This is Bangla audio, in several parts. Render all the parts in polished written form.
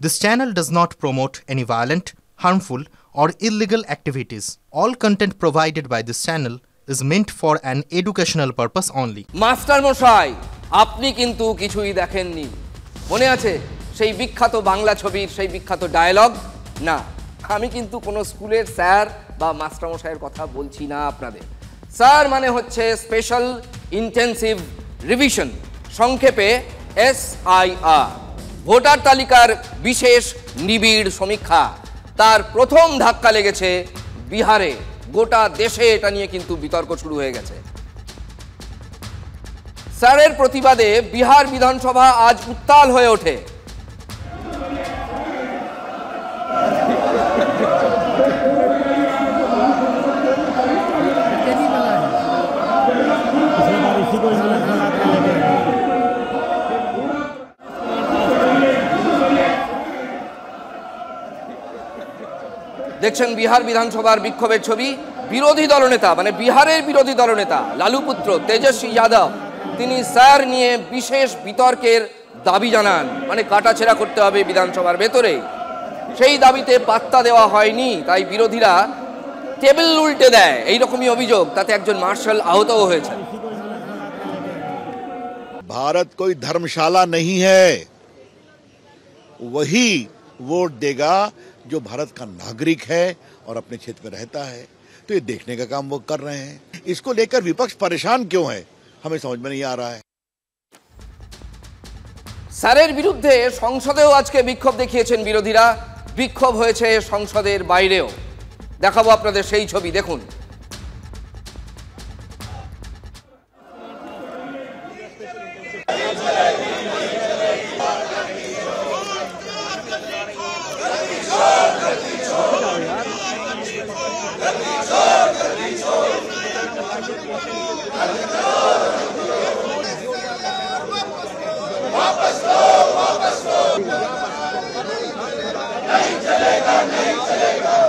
This channel does not promote any violent, harmful, or illegal activities. All content provided by this channel is meant for an educational purpose only. Master মশাই, আপনি কিন্তু কিছুই দেখেননি। মনে আছে সেই বিখ্যাত বাংলা ছবির সেই বিখ্যাত ডায়লগ? না, আমি কিন্তু কোনো স্কুলের স্যার বা মাস্টার মশাইয়ের কথা বলছি না আপনাদের। স্যার মানে হচ্ছে স্পেশাল ইন্টেন্সিভ রিভিশন, সংক্ষেপে SIR, ভোটার তালিকার বিশেষ নিবিড় সমীক্ষা। তার প্রথম ধাক্কা লেগেছে বিহারে। গোটা দেশে এটা নিয়ে কিন্তু বিতর্ক শুরু হয়ে গেছে। স্যারের প্রতিবাদে বিহার বিধানসভা আজ উত্তাল হয়ে ওঠে। দেখছেন বিহার বিধানসভার বিক্ষোভের ছবি। বিরোধী দলনেতা মানে বিহারের বিরোধী দলনেতা লালু পুত্র তেজস্বী যাদব তিনি স্যার নিয়ে বিশেষ বিতর্কের দাবি জানান। মানে কাটাছেঁড়া করতে হবে বিধানসভার ভেতরে। সেই দাবিতে পাত্তা দেওয়া হয়নি, তাই বিরোধীরা টেবিল উল্টে দেয়, এইরকমই অভিযোগ। তাতে একজন মার্শাল আহতও হয়েছেন। भारत कोई धर्मशाला नहीं है, वही वोट देगा जो भारत का नागरिक है और अपने क्षेत्र में रहता है। तो ये देखने का काम वो कर रहे हैं। इसको लेकर विपक्ष परेशान क्यों है, हमें समझ में नहीं आ रहा है। স্যারের বিরুদ্ধে সংসদেও আজকে বিক্ষোভ দেখিয়েছেন বিরোধীরা। বিক্ষোভ হয়েছে সংসদের বাইরেও। দেখাবো আপনাদের সেই ছবি, দেখুন।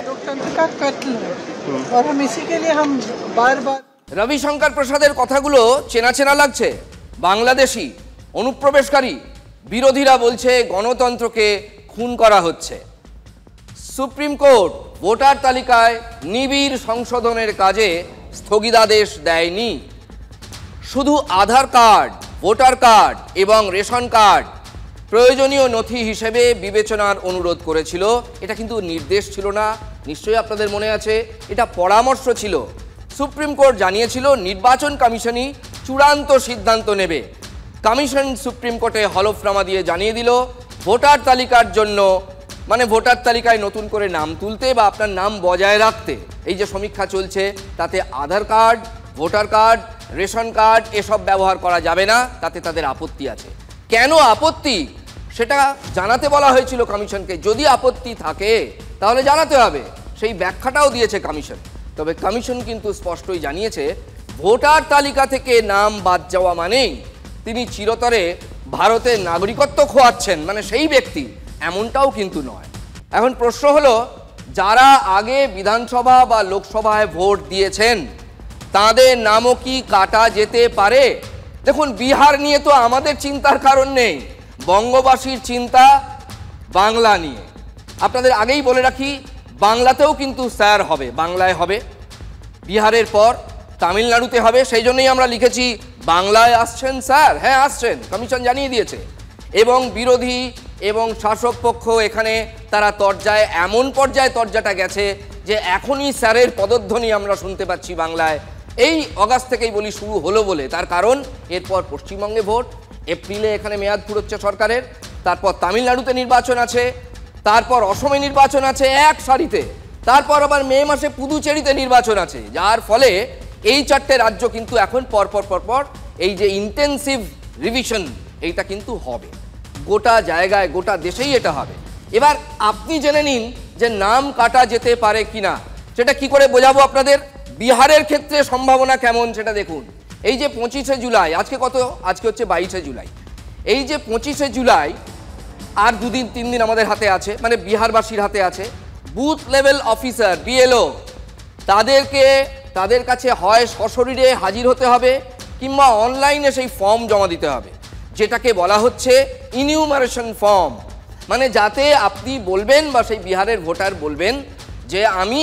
लोकतंत्र का कत्ल है और हम इसी के लिए हम बार बार। রবিশঙ্কর প্রসাদের কথাগুলো চেনা চেনা লাগছে। বাংলাদেশি অনুপ্রবেশকারী। বিরোধীরা বলছে গণতন্ত্রকে খুন করা হচ্ছে। সুপ্রিম কোর্ট ভোটার তালিকায় নিবিড় সংশোধনের কাজে স্থগিতাদেশ দেয়নি। শুধু আধার কার্ড, ভোটার কার্ড এবং রেশন কার্ড প্রয়োজনীয় নথি হিসেবে বিবেচনার অনুরোধ করেছিল। এটা কিন্তু নির্দেশ ছিল না, নিশ্চয়ই আপনাদের মনে আছে। এটা পরামর্শ ছিল। সুপ্রিম কোর্ট জানিয়েছিল নির্বাচন কমিশনই চূড়ান্ত সিদ্ধান্ত নেবে। কমিশন সুপ্রিম কোর্টে হলফনামা দিয়ে জানিয়ে দিল ভোটার তালিকার জন্য, মানে ভোটার তালিকায় নতুন করে নাম তুলতে বা আপনার নাম বজায় রাখতে এই যে সমীক্ষা চলছে, তাতে Aadhaar card, voter card, ration card এসব ব্যবহার করা যাবে না। তাতে তাদের আপত্তি আছে। কেন আপত্তি সেটা জানাতে বলা হয়েছিল কমিশনকে। যদি আপত্তি থাকে তাহলে জানাতে হবে, সেই ব্যাখ্যাটাও দিয়েছে কমিশন। তবে কমিশন কিন্তু স্পষ্টই জানিয়েছে ভোটার তালিকা থেকে নাম বাদ যাওয়া মানেই তিনি চিরতরে ভারতের নাগরিকত্ব খোয়াচ্ছেন, মানে সেই ব্যক্তি, এমনটাও কিন্তু নয়। এখন প্রশ্ন হলো, যারা আগে বিধানসভা বা লোকসভায় ভোট দিয়েছেন তাদের নামও কি কাটা যেতে পারে? দেখুন, বিহার নিয়ে তো আমাদের চিন্তার কারণ নেই, বঙ্গবাসীর চিন্তা বাংলা নিয়ে। আপনাদের আগেই বলে রাখি, বাংলাতেও কিন্তু স্যার হবে, বাংলায় হবে। বিহারের পর তামিলনাড়ুতে হবে। সেই জন্যই আমরা লিখেছি বাংলায় আসছেন স্যার। হ্যাঁ, আসছেন, কমিশন জানিয়ে দিয়েছে। এবং বিরোধী এবং শাসক পক্ষ এখানে তারা তরজায়, এমন পর্যায়ে তরজাটা গেছে যে এখনই স্যারের পদধ্বনি আমরা শুনতে পাচ্ছি বাংলায়। এই অগাস্ট থেকেই বলি শুরু হলো বলে, তার কারণ এরপর পশ্চিমবঙ্গে ভোট, এপ্রিলে এখানে মেয়াদ ফুরোচ্ছে সরকারের, তারপর তামিলনাড়ুতে নির্বাচন আছে, তারপর অসমে নির্বাচন আছে এক সারিতে, তারপর আবার মে মাসে পুদুচেরিতে নির্বাচন আছে। যার ফলে এই চারটে রাজ্য কিন্তু এখন পরপর এই যে ইন্টেন্সিভ রিভিশন এইটা কিন্তু হবে। গোটা জায়গায়, গোটা দেশেই এটা হবে। এবার আপনি জেনে নিন যে নাম কাটা যেতে পারে কিনা। সেটা কি করে বোঝাবো আপনাদের? বিহারের ক্ষেত্রে সম্ভাবনা কেমন সেটা দেখুন। এই যে 25শে জুলাই, আজকে কত? আজকে হচ্ছে 22শে জুলাই। এই যে 25শে জুলাই আর 2-3 দিন আমাদের হাতে আছে, মানে বিহারবাসীর হাতে আছে। বুথ লেভেল অফিসার BLO তাদের কাছে হয় সশরীরে হাজির হতে হবে কিংবা অনলাইনে সেই ফর্ম জমা দিতে হবে, যেটাকে বলা হচ্ছে ইনিউমারেশন ফর্ম। মানে যাতে আপনি বলবেন বা সেই বিহারের ভোটার বলবেন যে আমি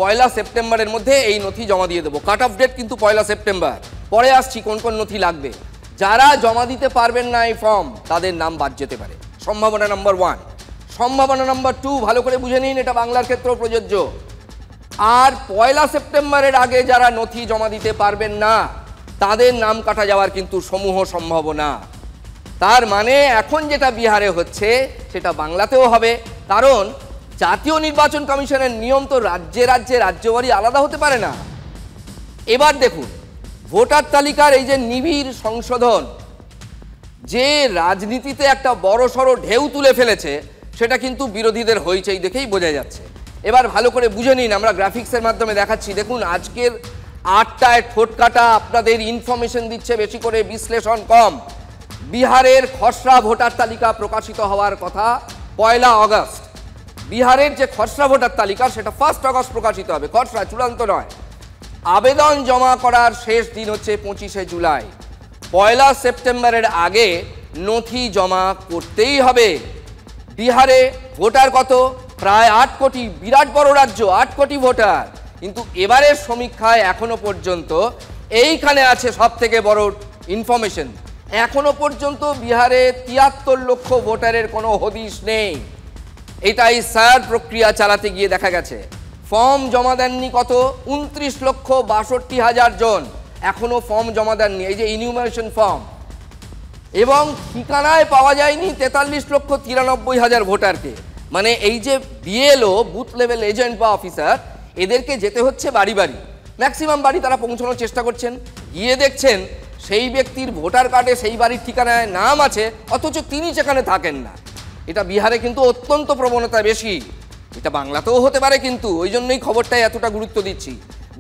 1 সেপ্টেম্বরের মধ্যে এই নথি জমা দিয়ে দেবো। কাট অফ ডেট কিন্তু 1 সেপ্টেম্বর। পরে আসছি কোন কোন নথি লাগবে। যারা জমা দিতে পারবেন না এই ফর্ম, তাদের নাম বাদ যেতে পারে। সম্ভাবনা নাম্বার 1। সম্ভাবনা নাম্বার 2 ভালো করে বুঝে নিন, এটা বাংলার ক্ষেত্রেও প্রযোজ্য। আর 1 সেপ্টেম্বরের আগে যারা নথি জমা দিতে পারবেন না, তাদের নাম কাটা যাওয়ার কিন্তু সমূহ সম্ভাবনা। তার মানে এখন যেটা বিহারে হচ্ছে সেটা বাংলাতেও হবে, কারণ জাতীয় নির্বাচন কমিশনের নিয়ম তো রাজ্যে রাজ্যে রাজ্যবাড়ি আলাদা হতে পারে না। এবার দেখুন ভোটার তালিকার এই যে নিবিড় সংশোধন, যে রাজনীতিতে একটা বড়সড় ঢেউ তুলে ফেলেছে, সেটা কিন্তু বিরোধীদের হইচই দেখেই বোঝা যাচ্ছে। এবার ভালো করে বুঝে নিন, আমরা গ্রাফিক্সের মাধ্যমে দেখাচ্ছি। দেখুন আজকের 8টায় ঠোঁট কাটা আপনাদের ইনফরমেশন দিচ্ছে বেশি করে, বিশ্লেষণ কম। বিহারের খসড়া ভোটার তালিকা প্রকাশিত হওয়ার কথা 1 আগস্ট। বিহারের যে খসড়া ভোটার তালিকা সেটা 1 আগস্ট প্রকাশিত হবে, খসড়া চূড়ান্ত নয়। আবেদন জমা করার শেষ দিন হচ্ছে 25 জুলাই। 1 সেপ্টেম্বরের আগে নথি জমা করতেই হবে। বিহারে ভোটার কত? প্রায় 8 কোটি। বিরাট বড় রাজ্য, 8 কোটি ভোটার। কিন্তু এবারের সমীক্ষায় এখনো পর্যন্ত এইখানে আছে সব থেকে বড় ইনফরমেশন, এখনো পর্যন্ত বিহারে 73 লক্ষ ভোটারের কোনো হদিশ নেই। এটাই স্যার প্রক্রিয়া চালাতে গিয়ে দেখা গেছে। ফর্ম জমা দেননি কত? 29,62,000 জন এখনো ফর্ম জমা দেননি, এই যে ইনিউমারেশন ফর্ম। এবং ঠিকানায় পাওয়া যায়নি 43,93,000 ভোটারকে। মানে এই যে বিএলও, বুথ লেভেল এজেন্ট বা অফিসার, এদেরকে যেতে হচ্ছে বাড়ি বাড়ি। ম্যাক্সিমাম বাড়ি তারা পৌঁছানোর চেষ্টা করছেন, গিয়ে দেখছেন সেই ব্যক্তির ভোটার কার্ডে সেই বাড়ির ঠিকানায় নাম আছে, অথচ তিনি সেখানে থাকেন না। এটা বিহারে কিন্তু অত্যন্ত প্রবণতা বেশি। এটা বাংলাতেও হতে পারে, কিন্তু ওই জন্যই খবরটায় এতটা গুরুত্ব দিচ্ছি।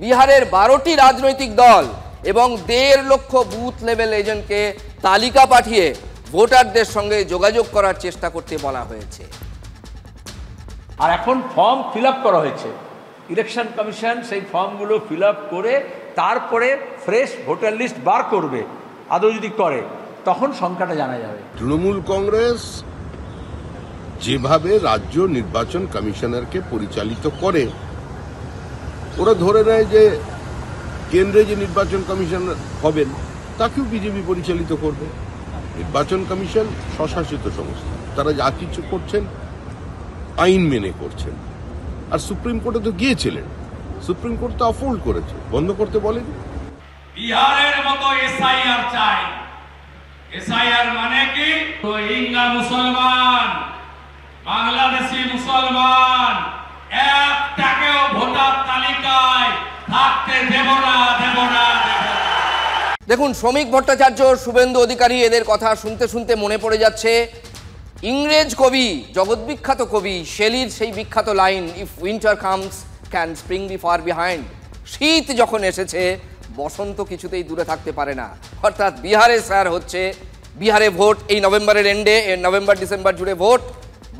বিহারের 12টি রাজনৈতিক দল এবং 1.5 লক্ষ বুথ লেভেল এজেন্টকে তালিকা পাঠিয়ে ভোটারদের সঙ্গে যোগাযোগ করার চেষ্টা করতে বলা হয়েছে। আর এখন ফর্ম ফিল আপ করা হয়েছে, ইলেকশন কমিশন সেই ফর্মগুলো ফিল আপ করে তারপরে ফ্রেশ ভোটার লিস্ট বার করবে। আদৌ যদি করে তখন সংখ্যাটা জানা যাবে। তৃণমূল কংগ্রেস যেভাবে রাজ্য নির্বাচন কমিশনারকে পরিচালিত করে, ওরা ধরে নেয় যে কেন্দ্রে যে নির্বাচন কমিশনার হবেন তাকেও বিজেপি পরিচালিত করবে। নির্বাচন কমিশন স্বশাসিত সংস্থা, তারা যা কিছু করছেন আইন মেনে করছেন। আর সুপ্রিম কোর্টে তো গিয়েছিলেন, সুপ্রিম কোর্ট তো অফোল্ড করেছে, বন্ধ করতে বলেন। বিহারের মতো এসআইআর চাই। এসআইআর মানে কি? রোহিঙ্গা মুসলমান, বাংলাদেশি মুসলমান একটাকেও ভোটার তালিকায় থাকতে দেব না, দেব না, দেব না। দেখুন শ্রমিক ভট্টাচার্য, শুভেন্দু অধিকারী, এদের কথা শুনতে শুনতে মনে পড়ে যাচ্ছে ইংরেজ কবি, জগৎবিখ্যাত কবি শেলির সেই বিখ্যাত line, if winter comes can spring be far behind. শীত যখন এসেছে বসন্ত কিছুতেই দূরে থাকতে পারে না। অর্থাৎ বিহারে স্যার হচ্ছে, বিহারে ভোট এই নভেম্বরের এন্ডে, নভেম্বর ডিসেম্বর জুড়ে ভোট,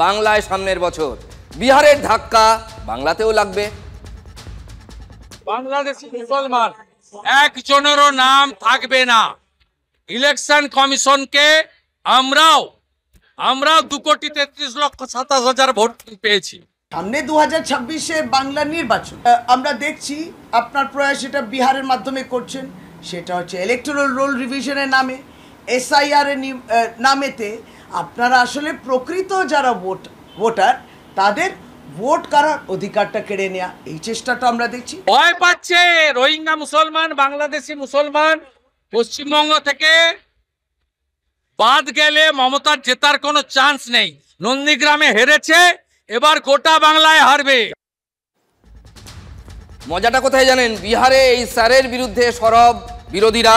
বাংলায় সামনের বছর। বিহারের ধাক্কা বাংলাতেও লাগবে। বাংলাদেশি মুসলমান একজনেরও নাম থাকবে না। ইলেকশন কমিশনকে আমরাও 2,33,27,000 ভোট পেয়েছি। সামনে 2026-এ বাংলা নির্বাচন, আমরা দেখছি আপনার প্রয়াস এটা বিহারের মাধ্যমে করছেন। সেটা হচ্ছে ইলেকটোরাল রোল রিভিশনের নামে, এসআইআর এর নামেতে আপনারা আসলে প্রকৃত যারা ভোটার তাদের ভোট করার অধিকারটা কেড়ে নেওয়া, এই চেষ্টাটা আমরা দেখছি। ভয় পাচ্ছে রোহিঙ্গা মুসলমান, বাংলাদেশি মুসলমান পশ্চিমবঙ্গ থেকে বাদ গেলে মমতার জেতার কোনো চান্স নেই। নন্দীগ্রামে হেরেছে, এবার গোটা বাংলায় হারবে। মজাটা কোথায় জানেন? বিহারে এই স্যারের বিরুদ্ধে সরব বিরোধীরা,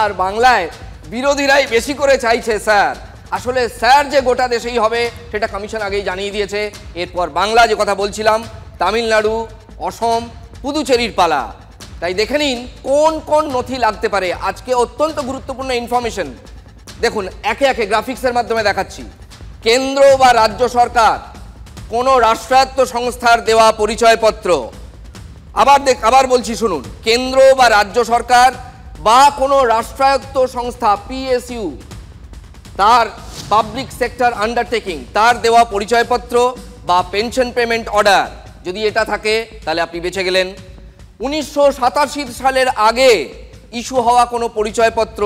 আর বাংলায় বিরোধীরাই বেশি করে চাইছে স্যার। আসলে স্যার যে গোটা দেশেই হবে সেটা কমিশন আগেই জানিয়ে দিয়েছে। এরপর বাংলা যে কথা বলছিলাম, তামিলনাড়ু, অসম, পুদুচেরির পালা। তাই দেখে নিন কোন কোন নথি লাগতে পারে। আজকে অত্যন্ত গুরুত্বপূর্ণ ইনফরমেশন। দেখুন একে একে গ্রাফিক্সের মাধ্যমে দেখাচ্ছি। কেন্দ্র বা রাজ্য সরকার, কোনো রাষ্ট্রায়ত্ত সংস্থার দেওয়া পরিচয়পত্র, আবার বলছি শুনুন, কেন্দ্র বা রাজ্য সরকার বা কোনো রাষ্ট্রায়ত্ত সংস্থা পিএসইউ তার পাবলিক সেক্টর আন্ডারটেকিং তার দেওয়া পরিচয়পত্র বা পেনশন পেমেন্ট অর্ডার যদি এটা থাকে তাহলে আপনি বেঁচে গেলেন। 1987 সালের আগে ইস্যু হওয়া কোনো পরিচয়পত্র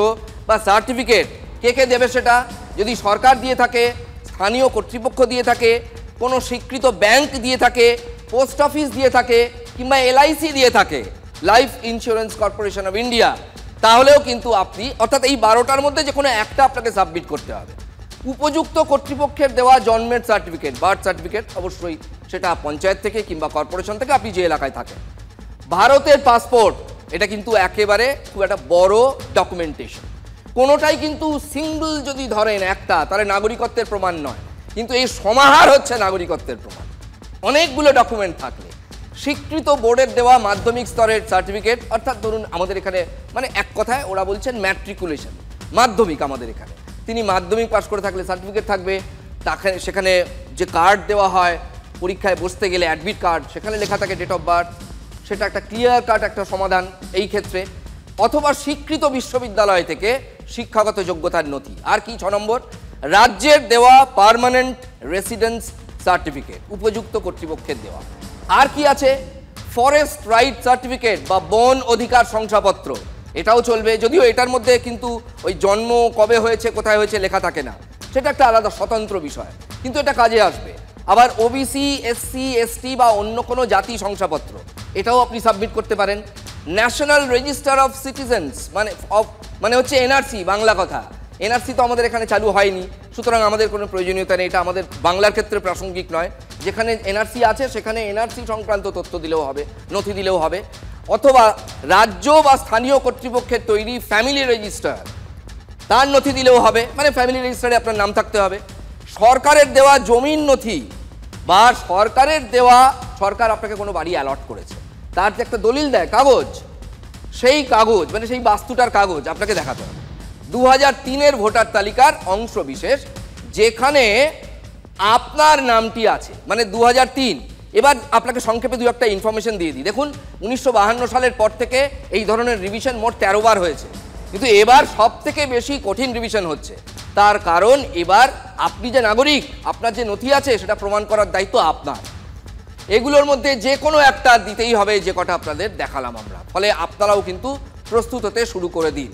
বা সার্টিফিকেট কে দেবে সেটা? যদি সরকার দিয়ে থাকে, স্থানীয় কর্তৃপক্ষ দিয়ে থাকে, কোনো স্বীকৃত ব্যাংক দিয়ে থাকে, পোস্ট অফিস দিয়ে থাকে, কিংবা LIC দিয়ে থাকে, life insurance corporation of India, তাহলেও কিন্তু আপনি, অর্থাৎ এই 12টার মধ্যে যে কোনো একটা আপনাকে সাবমিট করতে হবে। উপযুক্ত কর্তৃপক্ষের দেওয়া জন্মের সার্টিফিকেট, বার্থ সার্টিফিকেট, অবশ্যই সেটা পঞ্চায়েত থেকে কিংবা কর্পোরেশন থেকে, আপনি যে এলাকায় থাকেন। ভারতের পাসপোর্ট, এটা কিন্তু একেবারে খুব একটা বড় ডকুমেন্টেশন। কোনোটাই কিন্তু সিঙ্গল যদি ধরেন একটা, তাহলে নাগরিকত্বের প্রমাণ নয়, কিন্তু এই সমাহার হচ্ছে নাগরিকত্বের প্রমাণ। অনেকগুলো ডকুমেন্ট থাকলে স্বীকৃত বোর্ডের দেওয়া মাধ্যমিক স্তরের সার্টিফিকেট, অর্থাৎ ধরুন আমাদের এখানে মানে এক কথায় ওরা বলছেন ম্যাট্রিকুলেশন, মাধ্যমিক আমাদের এখানে, তিনি মাধ্যমিক পাস করে থাকলে সার্টিফিকেট থাকবে। তাকে সেখানে যে কার্ড দেওয়া হয় পরীক্ষায় বসতে গেলে, অ্যাডমিট কার্ড, সেখানে লেখা থাকে ডেট অফ বার্থ, সেটা একটা ক্লিয়ার কাট একটা সমাধান এই ক্ষেত্রে। অথবা স্বীকৃত বিশ্ববিদ্যালয় থেকে শিক্ষাগত যোগ্যতার নথি। আর কি 6 নম্বর, রাজ্যের দেওয়া পার্মানেন্ট রেসিডেন্স সার্টিফিকেট, উপযুক্ত কর্তৃপক্ষের দেওয়া। আর কি আছে, ফরেস্ট রাইট সার্টিফিকেট বা বন অধিকার শংসাপত্র, এটাও চলবে, যদিও এটার মধ্যে কিন্তু ওই জন্ম কবে হয়েছে কোথায় হয়েছে লেখা থাকে না, সেটা একটা আলাদা স্বতন্ত্র বিষয়, কিন্তু এটা কাজে আসবে। আবার OBC, SC, ST বা অন্য কোনো জাতি শংসাপত্র, এটাও আপনি সাবমিট করতে পারেন। ন্যাশনাল রেজিস্টার অফ সিটিজেন্স মানে হচ্ছে NRC, বাংলা কথা। NRC তো আমাদের এখানে চালু হয়নি, সুতরাং আমাদের কোনো প্রয়োজনীয়তা নেই, এটা আমাদের বাংলার ক্ষেত্রে প্রাসঙ্গিক নয়। যেখানে NRC আছে সেখানে NRC সংক্রান্ত তথ্য দিলেও হবে, নথি দিলেও হবে। অথবা রাজ্য বা স্থানীয় কর্তৃপক্ষের তৈরি ফ্যামিলি রেজিস্টার, তার নথি দিলেও হবে, মানে ফ্যামিলি রেজিস্টারে আপনার নাম থাকতে হবে। সরকারের দেওয়া জমির নথি বা সরকারের দেওয়া, সরকার আপনাকে কোনো বাড়ি অ্যালট করেছে, তার যে একটা দলিল দেয় কাগজ, সেই কাগজ মানে সেই বাস্তুটার কাগজ আপনাকে দেখাতে হবে। 2003-এর ভোটার তালিকার অংশ বিশেষ যেখানে আপনার নামটি আছে, মানে 2003। এবার আপনাকে সংক্ষেপে দু একটা ইনফরমেশন দিয়ে দিই। দেখুন, 1952 সালের পর থেকে এই ধরনের রিভিশন মোট 13 বার হয়েছে, কিন্তু এবার সব থেকে বেশি কঠিন রিভিশন হচ্ছে। তার কারণ এবার আপনি যে নাগরিক, আপনার যে নথি আছে সেটা প্রমাণ করার দায়িত্ব আপনার। এগুলোর মধ্যে যে কোনো একটা দিতেই হবে, যে কটা আপনাদের দেখালাম আমরা। ফলে আপনারাও কিন্তু প্রস্তুত হতে শুরু করে দিন।